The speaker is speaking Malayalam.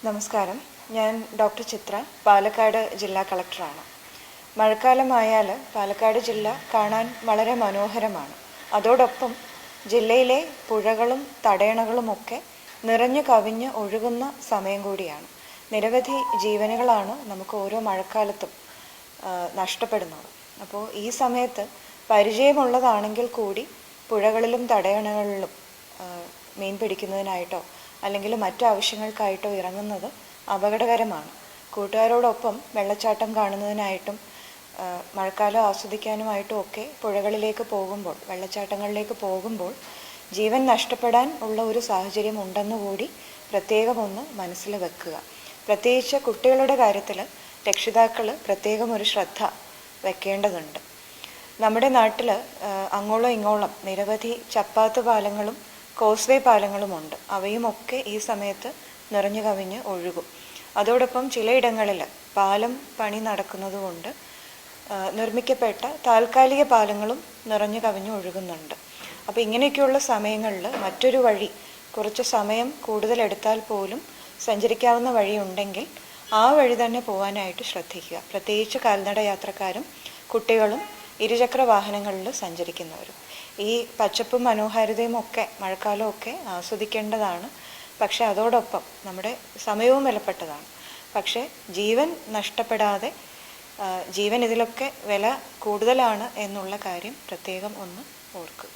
നമസ്കാരം. ഞാൻ ഡോക്ടർ ചിത്ര, പാലക്കാട് ജില്ലാ കളക്ടറാണ്. മഴക്കാലമായാൽ പാലക്കാട് ജില്ല കാണാൻ വളരെ മനോഹരമാണ്. അതോടൊപ്പം ജില്ലയിലെ പുഴകളും തടയണകളുമൊക്കെ നിറഞ്ഞു കവിഞ്ഞ് ഒഴുകുന്ന സമയം കൂടിയാണ്. നിരവധി ജീവനുകളാണ് നമുക്ക് ഓരോ മഴക്കാലത്തും നഷ്ടപ്പെടുന്നത്. അപ്പോൾ ഈ സമയത്ത് പരിചയമുള്ളതാണെങ്കിൽ കൂടി പുഴകളിലും തടയണകളിലും മീൻ പിടിക്കുന്നതിനായിട്ടോ അല്ലെങ്കിൽ മറ്റു ആവശ്യങ്ങൾക്കായിട്ടോ ഇറങ്ങുന്നത് അപകടകരമാണ്. കൂട്ടുകാരോടൊപ്പം വെള്ളച്ചാട്ടം കാണുന്നതിനായിട്ടും മഴക്കാലം ആസ്വദിക്കാനുമായിട്ടും ഒക്കെ പുഴകളിലേക്ക് പോകുമ്പോൾ, വെള്ളച്ചാട്ടങ്ങളിലേക്ക് പോകുമ്പോൾ ജീവൻ നഷ്ടപ്പെടാൻ ഉള്ള ഒരു സാഹചര്യം ഉണ്ടെന്നുകൂടി പ്രത്യേകം ഒന്ന് മനസ്സിൽ വെക്കുക. പ്രത്യേകിച്ച് കുട്ടികളുടെ കാര്യത്തിൽ രക്ഷിതാക്കൾ പ്രത്യേകം ഒരു ശ്രദ്ധ വെക്കേണ്ടതുണ്ട്. നമ്മുടെ നാട്ടിൽ അങ്ങോളം ഇങ്ങോളം നിരവധി ചപ്പാത്ത് പാലങ്ങളും കോസ്വേ പാലങ്ങളുമുണ്ട്. അവയുമൊക്കെ ഈ സമയത്ത് നിറഞ്ഞു കവിഞ്ഞ് ഒഴുകും. അതോടൊപ്പം ചിലയിടങ്ങളിൽ പാലം പണി നടക്കുന്നതുകൊണ്ട് നിർമ്മിക്കപ്പെട്ട താൽക്കാലിക പാലങ്ങളും നിറഞ്ഞു കവിഞ്ഞ് ഒഴുകുന്നുണ്ട്. അപ്പോൾ ഇങ്ങനെയൊക്കെയുള്ള സമയങ്ങളിൽ മറ്റൊരു വഴി, കുറച്ച് സമയം കൂടുതലെടുത്താൽ പോലും സഞ്ചരിക്കാവുന്ന വഴിയുണ്ടെങ്കിൽ ആ വഴി തന്നെ പോകാനായിട്ട് ശ്രദ്ധിക്കുക. പ്രത്യേകിച്ച് കാൽനട യാത്രക്കാരും കുട്ടികളും ഇരുചക്ര വാഹനങ്ങളിൽ സഞ്ചരിക്കുന്നവരും. ഈ പച്ചപ്പും മനോഹാരിതയും ഒക്കെ മഴക്കാലമൊക്കെ ആസ്വദിക്കേണ്ടതാണ്. പക്ഷെ അതോടൊപ്പം നമ്മുടെ സമയവും വിലപ്പെട്ടതാണ്. പക്ഷെ ജീവൻ നഷ്ടപ്പെടാതെ, ജീവൻ ഇതിലൊക്കെ വില കൂടുതലാണ് എന്നുള്ള കാര്യം പ്രത്യേകം ഒന്ന് ഓർക്കുക.